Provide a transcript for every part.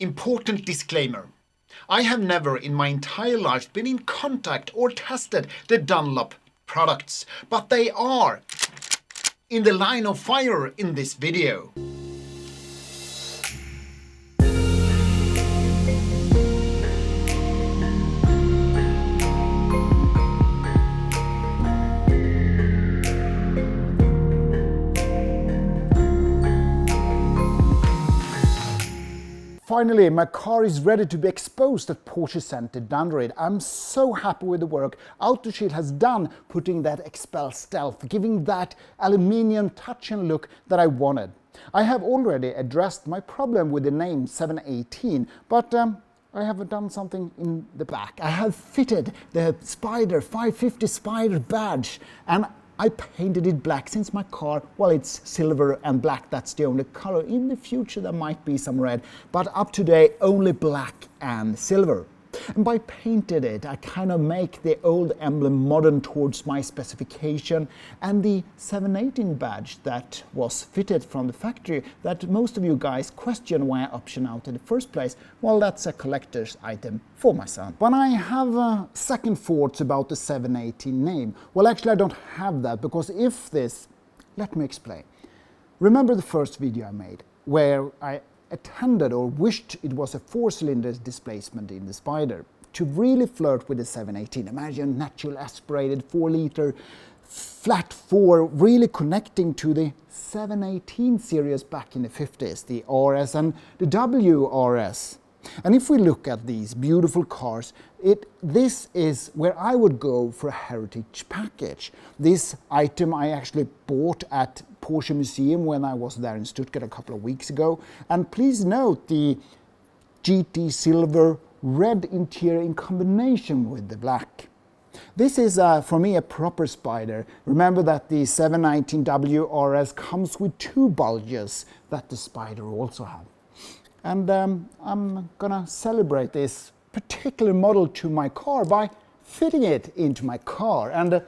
Important disclaimer. I have never in my entire life been in contact or tested the Dunlop products, but they are in the line of fire in this video. Finally, my car is ready to be exposed at Porsche Center Danderyd. I'm so happy with the work Autoshield has done putting that Expel Stealth, giving that aluminium touch and look that I wanted. I have already addressed my problem with the name 718, but I have done something in the back. I have fitted the Spyder 550 Spyder badge, and I painted it black since my car, well, it's silver and black, that's the only color. In the future there might be some red, but up to date only black and silver. And by painted it, I kind of make the old emblem modern towards my specification, and the 718 badge that was fitted from the factory that most of you guys question why I option out in the first place, well, that's a collector's item for my son. When I have second thoughts about the 718 name, well, actually I don't have that, because if this, let me explain. Remember the first video I made where I attended or wished it was a 4-cylinder displacement in the Spyder to really flirt with the 718. Imagine natural aspirated 4-liter flat 4 really connecting to the 718 series back in the 50s, the RS and the WRS. And if we look at these beautiful cars, this is where I would go for a heritage package. This item I actually bought at Porsche Museum when I was there in Stuttgart a couple of weeks ago. And please note the GT silver red interior in combination with the black. This is for me a proper Spyder. Remember that the 719 WRS comes with 2 bulges that the Spyder also have. And I'm gonna celebrate this particular model to my car by fitting it into my car. And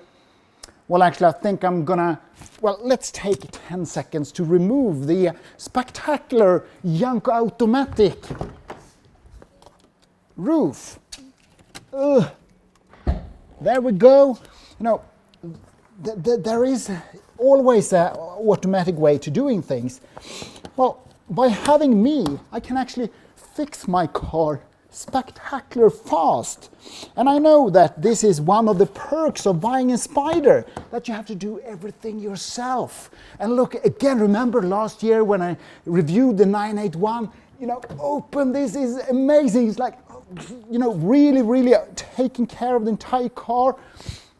well, actually I think I'm gonna, well, let's take 10 seconds to remove the spectacular Janko automatic roof. There we go. You know, there is always an automatic way to doing things. Well, by having me, I can actually fix my car spectacular fast. And I know that this is one of the perks of buying a Spyder, that you have to do everything yourself. And look, again, remember last year when I reviewed the 981, you know, open, this is amazing. It's like, you know, really taking care of the entire car.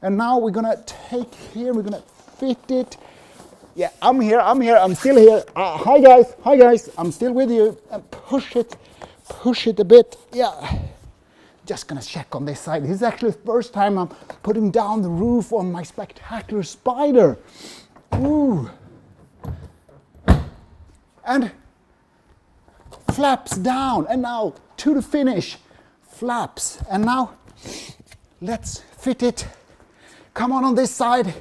And now we're gonna take here, we're gonna fit it. Yeah, I'm here, I'm still here. Hi guys, I'm still with you. And push it a bit. Yeah, just gonna check on this side. This is actually the first time I'm putting down the roof on my spectacular Spyder. Ooh. And flaps down, and now to the finish. Flaps, and now let's fit it. Come on this side.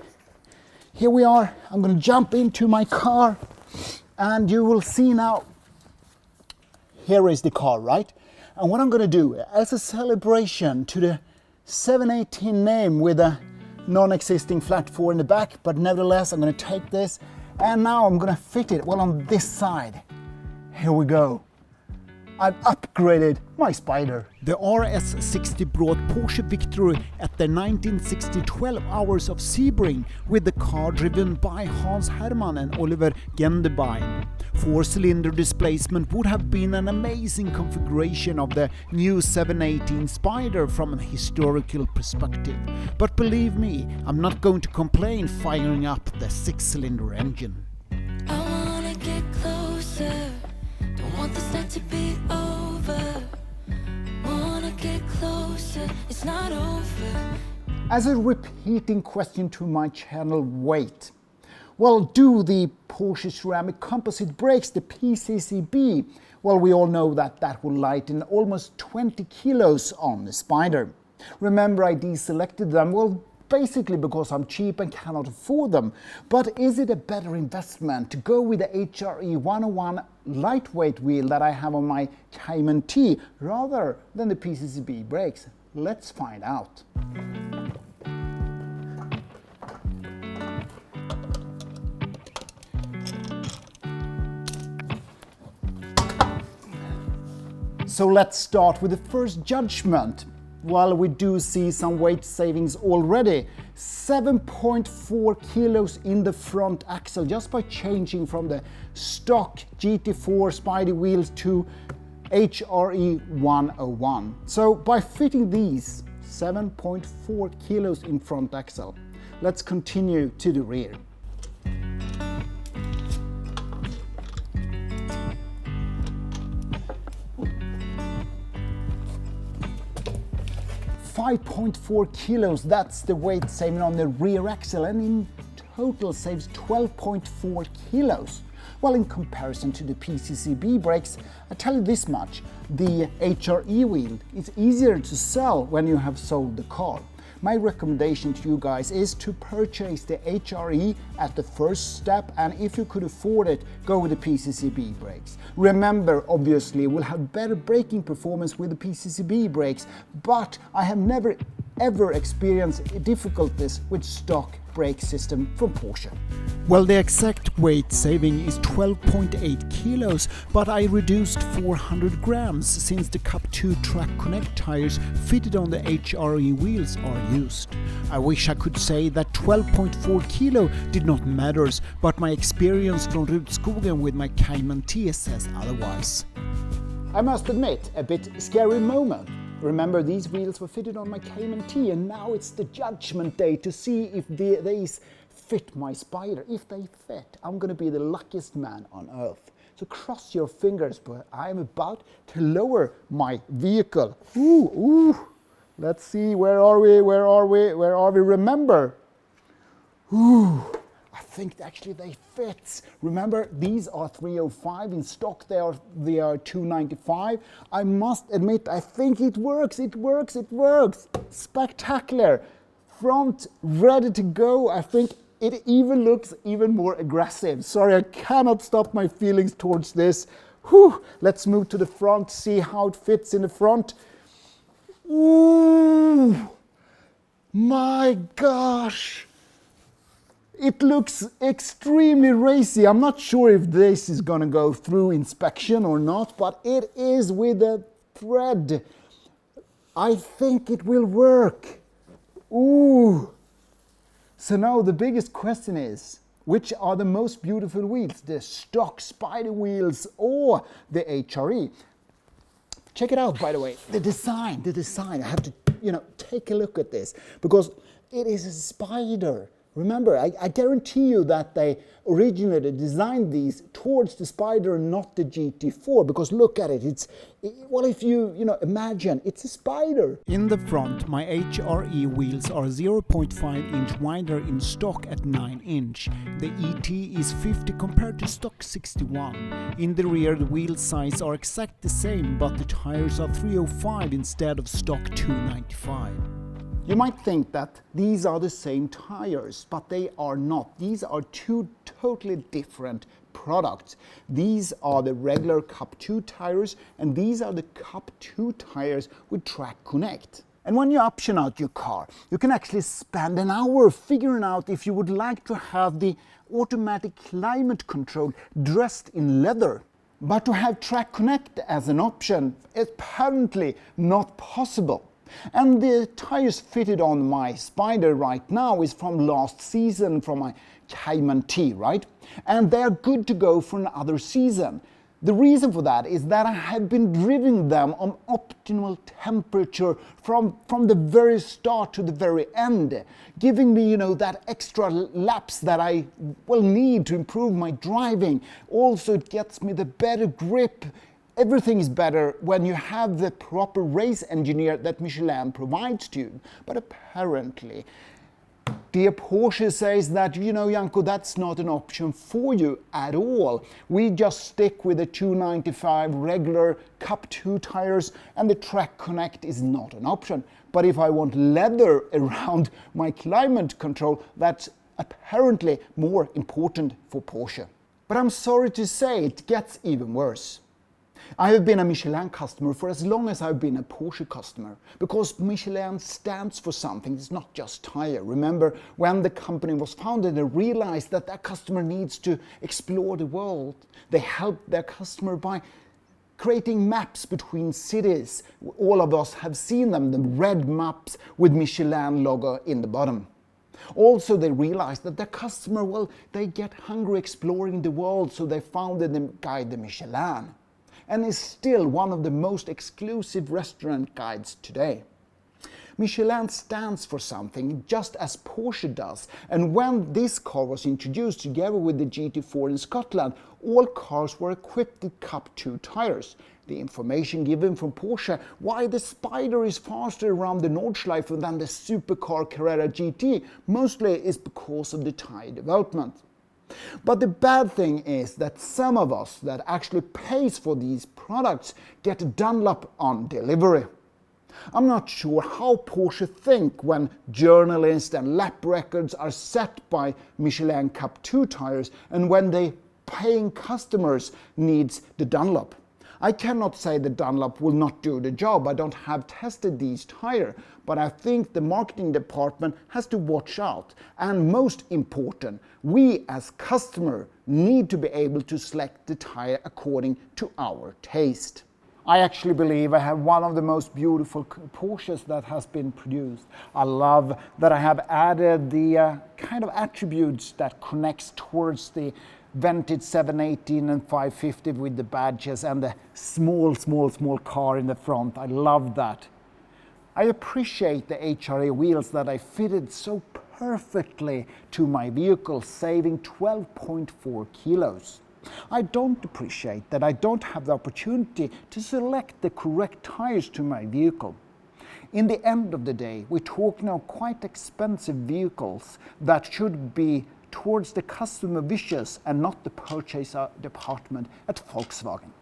Here we are. I'm going to jump into my car, and you will see now. Here is the car, right? And what I'm going to do as a celebration to the 718 name with a non-existing flat 4 in the back, but nevertheless I'm going to take this and now I'm going to fit it, well, on this side. Here we go. I've upgraded my Spyder. The RS60 brought Porsche victory at the 1960 12 Hours of Sebring with the car driven by Hans Hermann and Oliver Gendebein. 4-cylinder displacement would have been an amazing configuration of the new 718 Spyder from a historical perspective. But believe me, I'm not going to complain firing up the 6-cylinder engine. I wanna get closer. Don't want this night to be over. Wanna get closer. It's not over. As a repeating question to my channel, wait. Well, do the Porsche ceramic composite brakes, the PCCB, well, we all know that that will lighten almost 20 kilos on the Spyder. Remember, I deselected them, well, basically because I'm cheap and cannot afford them. But is it a better investment to go with the HRE 101 lightweight wheel that I have on my Cayman T rather than the PCCB brakes? Let's find out. So let's start with the first judgment. Well, we do see some weight savings already. 7.4 kilos in the front axle just by changing from the stock GT4 Spyder wheels to HRE 101. So by fitting these 7.4 kilos in front axle, let's continue to the rear. 5.4 kilos, that's the weight saving on the rear axle, and in total saves 12.4 kilos. Well, in comparison to the PCCB brakes, I tell you this much, the HRE wheel is easier to sell when you have sold the car. My recommendation to you guys is to purchase the HRE at the first step, and if you could afford it, go with the PCCB brakes. Remember, obviously, we'll have better braking performance with the PCCB brakes, but I have never ever experienced difficulties with stock brake system from Porsche. Well, the exact weight saving is 12.8 kilos, but I reduced 400 grams since the Cup 2 Track Connect tires fitted on the HRE wheels are used. I wish I could say that 12.4 kilo did not matter, but my experience from Rudskogen with my Cayman T says otherwise. I must admit, a bit scary moment. Remember, these wheels were fitted on my Cayman T, and now it's the judgment day to see if these fit my Spyder. If they fit, I'm going to be the luckiest man on earth. So cross your fingers, but I'm about to lower my vehicle. Ooh. Let's see, where are we? Remember. I think actually they fit. Remember, these are 305 in stock. They are 295. I must admit, I think it works. Spectacular. Front ready to go. I think it even looks even more aggressive. Sorry, I cannot stop my feelings towards this. Let's move to the front, see how it fits in the front. Ooh, my gosh. It looks extremely racy. I'm not sure if this is gonna go through inspection or not, but it is with a thread. I think it will work. Ooh. So now the biggest question is, which are the most beautiful wheels? The stock Spyder wheels or the HRE? Check it out, by the way. The design. I have to, take a look at this because it is a Spyder. Remember, I guarantee you that they originally designed these towards the Spyder and not the GT4, because look at it, if you imagine, it's a Spyder. In the front, my HRE wheels are 0.5 inch wider in stock at 9 inch. The ET is 50 compared to stock 61. In the rear, the wheel size are exact the same, but the tires are 305 instead of stock 295. You might think that these are the same tires, but they are not. These are two totally different products. These are the regular Cup 2 tires, and these are the Cup 2 tires with Track Connect. And when you option out your car, you can actually spend an hour figuring out if you would like to have the automatic climate control dressed in leather. But to have Track Connect as an option is apparently not possible. And the tires fitted on my Spyder right now is from last season, from my Cayman T, right? And they're good to go for another season. The reason for that is that I have been driving them on optimal temperature from the very start to the very end, giving me, that extra laps that I will need to improve my driving. Also, it gets me the better grip. Everything is better when you have the proper race engineer that Michelin provides to you. But apparently, Dear Porsche says that, you know, Janko, that's not an option for you at all. We just stick with the 295 regular Cup 2 tires, and the Track Connect is not an option. But if I want leather around my climate control, that's apparently more important for Porsche. But I'm sorry to say, it gets even worse. I have been a Michelin customer for as long as I've been a Porsche customer, because Michelin stands for something. It's not just tire. Remember, when the company was founded, they realized that their customer needs to explore the world. They helped their customer by creating maps between cities. All of us have seen them, the red maps with Michelin logo in the bottom. Also, they realized that their customer, well, they get hungry exploring the world, so they founded the guide, the Michelin, and is still one of the most exclusive restaurant guides today. Michelin stands for something, just as Porsche does, and when this car was introduced together with the GT4 in Scotland, all cars were equipped with Cup 2 tires. The information given from Porsche why the Spyder is faster around the Nordschleife than the supercar Carrera GT mostly is because of the tire development. But the bad thing is that some of us that actually pays for these products get Dunlop on delivery. I'm not sure how Porsche think when journalists and lap records are set by Michelin Cup 2 tires and when they paying customers needs the Dunlop. I cannot say the Dunlop will not do the job. I don't have tested these tires, but I think the marketing department has to watch out. And most important, we as customer need to be able to select the tire according to our taste. I actually believe I have one of the most beautiful Porsches that has been produced. I love that I have added the kind of attributes that connects towards the vintage 718 and 550 with the badges and the small car in the front. I love that. I appreciate the HRE wheels that I fitted so perfectly to my vehicle, saving 12.4 kilos. I don't appreciate that I don't have the opportunity to select the correct tires to my vehicle. In the end of the day, we're talking of quite expensive vehicles that should be towards the customer wishes and not the purchase department at Volkswagen.